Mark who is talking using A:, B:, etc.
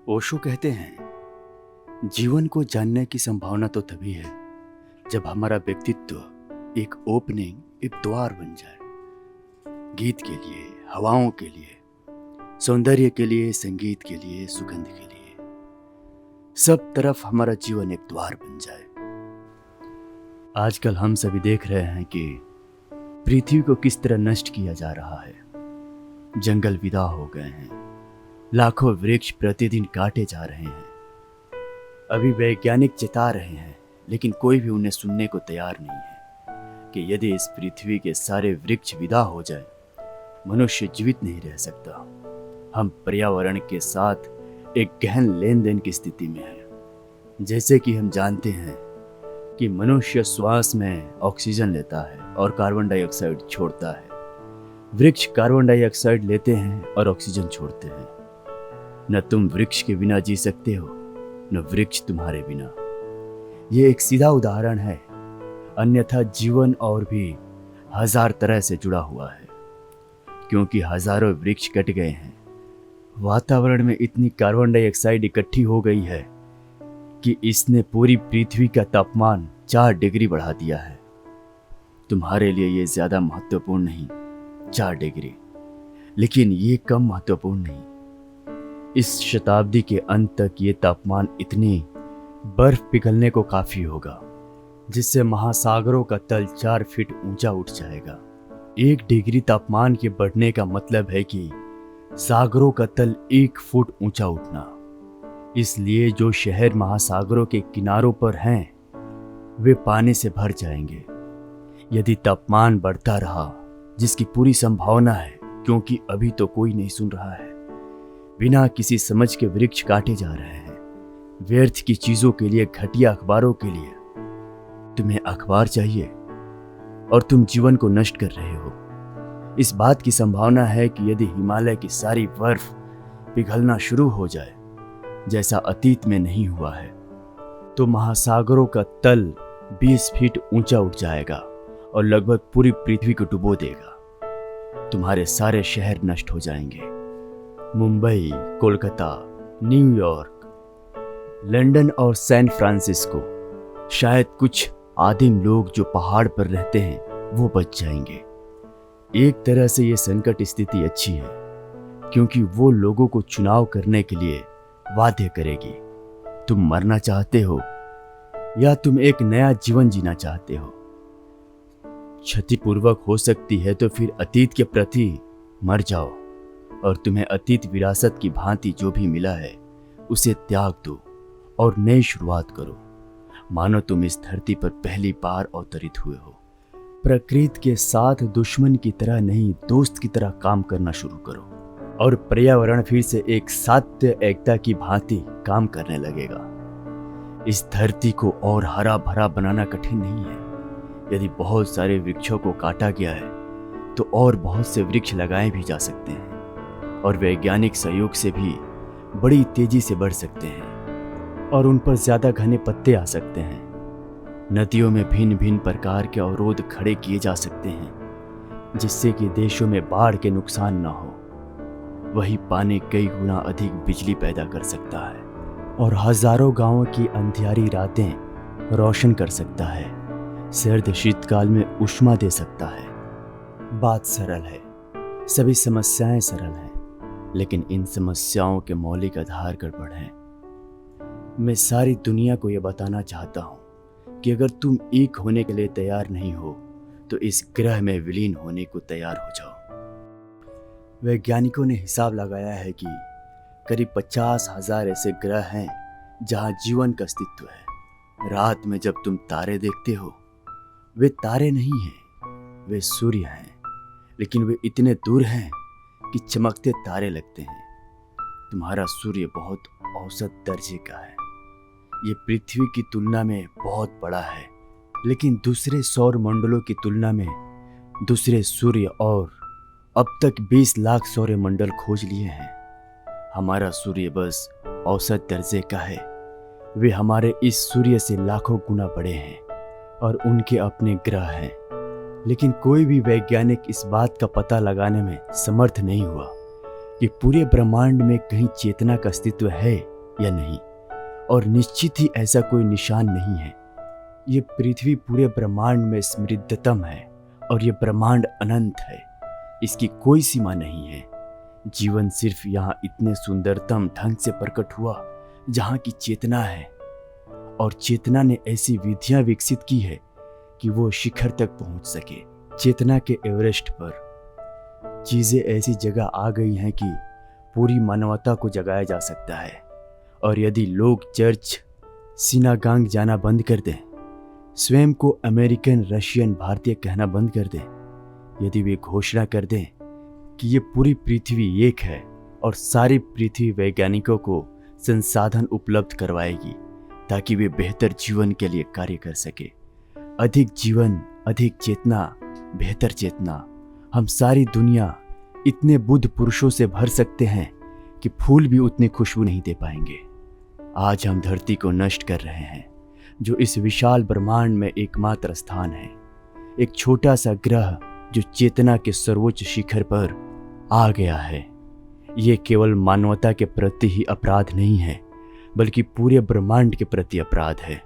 A: ओशो कहते हैं, जीवन को जानने की संभावना तो तभी है जब हमारा व्यक्तित्व एक ओपनिंग, एक द्वार बन जाए। गीत के लिए, हवाओं के लिए, सौंदर्य के लिए, संगीत के लिए, सुगंध के लिए, सब तरफ हमारा जीवन एक द्वार बन जाए। आजकल हम सभी देख रहे हैं कि पृथ्वी को किस तरह नष्ट किया जा रहा है। जंगल विदा हो गए हैं, लाखों वृक्ष प्रतिदिन काटे जा रहे हैं। अभी वैज्ञानिक चेता रहे हैं, लेकिन कोई भी उन्हें सुनने को तैयार नहीं है कि यदि इस पृथ्वी के सारे वृक्ष विदा हो जाए, मनुष्य जीवित नहीं रह सकता। हम पर्यावरण के साथ एक गहन लेन देन की स्थिति में हैं। जैसे कि हम जानते हैं कि मनुष्य श्वास में ऑक्सीजन लेता है और कार्बन डाइऑक्साइड छोड़ता है। वृक्ष कार्बन डाइऑक्साइड लेते हैं और ऑक्सीजन छोड़ते हैं। न तुम वृक्ष के बिना जी सकते हो, न वृक्ष तुम्हारे बिना। ये एक सीधा उदाहरण है, अन्यथा जीवन और भी हजार तरह से जुड़ा हुआ है। क्योंकि हजारों वृक्ष कट गए हैं, वातावरण में इतनी कार्बन डाइऑक्साइड इकट्ठी हो गई है कि इसने पूरी पृथ्वी का तापमान 4 डिग्री बढ़ा दिया है। तुम्हारे लिए ये ज्यादा महत्वपूर्ण नहीं, 4 डिग्री, लेकिन ये कम महत्वपूर्ण नहीं। इस शताब्दी के अंत तक ये तापमान इतनी बर्फ पिघलने को काफी होगा जिससे महासागरों का तल 4 फीट ऊंचा उठ जाएगा। 1 डिग्री तापमान के बढ़ने का मतलब है कि सागरों का तल 1 फुट ऊंचा उठना। इसलिए जो शहर महासागरों के किनारों पर हैं, वे पानी से भर जाएंगे। यदि तापमान बढ़ता रहा, जिसकी पूरी संभावना है क्योंकि अभी तो कोई नहीं सुन रहा है, बिना किसी समझ के वृक्ष काटे जा रहे हैं, व्यर्थ की चीजों के लिए, घटिया अखबारों के लिए। तुम्हें अखबार चाहिए और तुम जीवन को नष्ट कर रहे हो। इस बात की संभावना है कि यदि हिमालय की सारी बर्फ पिघलना शुरू हो जाए, जैसा अतीत में नहीं हुआ है, तो महासागरों का तल 20 फीट ऊंचा उठ जाएगा और लगभग पूरी पृथ्वी को डुबो देगा। तुम्हारे सारे शहर नष्ट हो जाएंगे। मुंबई, कोलकाता, न्यूयॉर्क, लंदन और सैन फ्रांसिस्को, शायद कुछ आदिम लोग जो पहाड़ पर रहते हैं वो बच जाएंगे। एक तरह से ये संकट स्थिति अच्छी है, क्योंकि वो लोगों को चुनाव करने के लिए बाध्य करेगी। तुम मरना चाहते हो या तुम एक नया जीवन जीना चाहते हो? क्षतिपूर्वक हो सकती है तो फिर अतीत के प्रति मर जाओ और तुम्हें अतीत विरासत की भांति जो भी मिला है उसे त्याग दो और नई शुरुआत करो। मानो तुम इस धरती पर पहली बार अवतरित हुए हो। प्रकृति के साथ दुश्मन की तरह नहीं, दोस्त की तरह काम करना शुरू करो और पर्यावरण फिर से एक सात्य एकता की भांति काम करने लगेगा। इस धरती को और हरा भरा बनाना कठिन नहीं है। यदि बहुत सारे वृक्षों को काटा गया है तो और बहुत से वृक्ष लगाए भी जा सकते हैं और वैज्ञानिक सहयोग से भी बड़ी तेजी से बढ़ सकते हैं और उन पर ज्यादा घने पत्ते आ सकते हैं। नदियों में भिन्न भिन्न प्रकार के अवरोध खड़े किए जा सकते हैं जिससे कि देशों में बाढ़ के नुकसान ना हो। वही पानी कई गुना अधिक बिजली पैदा कर सकता है और हजारों गांवों की अंधियारी रातें रोशन कर सकता है। सर्द शीतकाल में ऊष्मा दे सकता है। बात सरल है, सभी समस्याएं सरल हैं, लेकिन इन समस्याओं के मौलिक आधार गड़बड़ हैं। मैं सारी दुनिया को यह बताना चाहता हूं कि अगर तुम एक होने के लिए तैयार नहीं हो तो इस ग्रह में विलीन होने को तैयार हो जाओ। वैज्ञानिकों ने हिसाब लगाया है कि करीब 50,000 ऐसे ग्रह हैं जहां जीवन का अस्तित्व है। रात में जब तुम तारे देखते हो, वे तारे नहीं हैं, वे सूर्य हैं, लेकिन वे इतने दूर हैं कि चमकते तारे लगते हैं। तुम्हारा सूर्य बहुत औसत दर्जे का है। ये पृथ्वी की तुलना में बहुत बड़ा है, लेकिन दूसरे सौर मंडलों की तुलना में दूसरे सूर्य और अब तक 20 लाख सौर मंडल खोज लिए हैं। हमारा सूर्य बस औसत दर्जे का है। वे हमारे इस सूर्य से लाखों गुना बड़े हैं और उनके अपने ग्रह हैं। लेकिन कोई भी वैज्ञानिक इस बात का पता लगाने में समर्थ नहीं हुआ कि पूरे ब्रह्मांड में कहीं चेतना का अस्तित्व है या नहीं, और निश्चित ही ऐसा कोई निशान नहीं है। ये पृथ्वी पूरे ब्रह्मांड में समृद्धतम है और ये ब्रह्मांड अनंत है, इसकी कोई सीमा नहीं है। जीवन सिर्फ यहाँ इतने सुंदरतम ढंग से प्रकट हुआ जहाँ की चेतना है, और चेतना ने ऐसी विधियाँ विकसित की है कि वो शिखर तक पहुँच सके। चेतना के एवरेस्ट पर चीज़ें ऐसी जगह आ गई हैं कि पूरी मानवता को जगाया जा सकता है। और यदि लोग चर्च, सिनागांग जाना बंद कर दें, स्वयं को अमेरिकन, रशियन, भारतीय कहना बंद कर दें, यदि वे घोषणा कर दें कि ये पूरी पृथ्वी एक है और सारी पृथ्वी वैज्ञानिकों को संसाधन उपलब्ध करवाएगी ताकि वे बेहतर जीवन के लिए कार्य कर सके। अधिक जीवन, अधिक चेतना, बेहतर चेतना। हम सारी दुनिया इतने बुद्ध पुरुषों से भर सकते हैं कि फूल भी उतनी खुशबू नहीं दे पाएंगे। आज हम धरती को नष्ट कर रहे हैं, जो इस विशाल ब्रह्मांड में एकमात्र स्थान है। एक छोटा सा ग्रह जो चेतना के सर्वोच्च शिखर पर आ गया है। ये केवल मानवता के प्रति ही अपराध नहीं है, बल्कि पूरे ब्रह्मांड के प्रति अपराध है।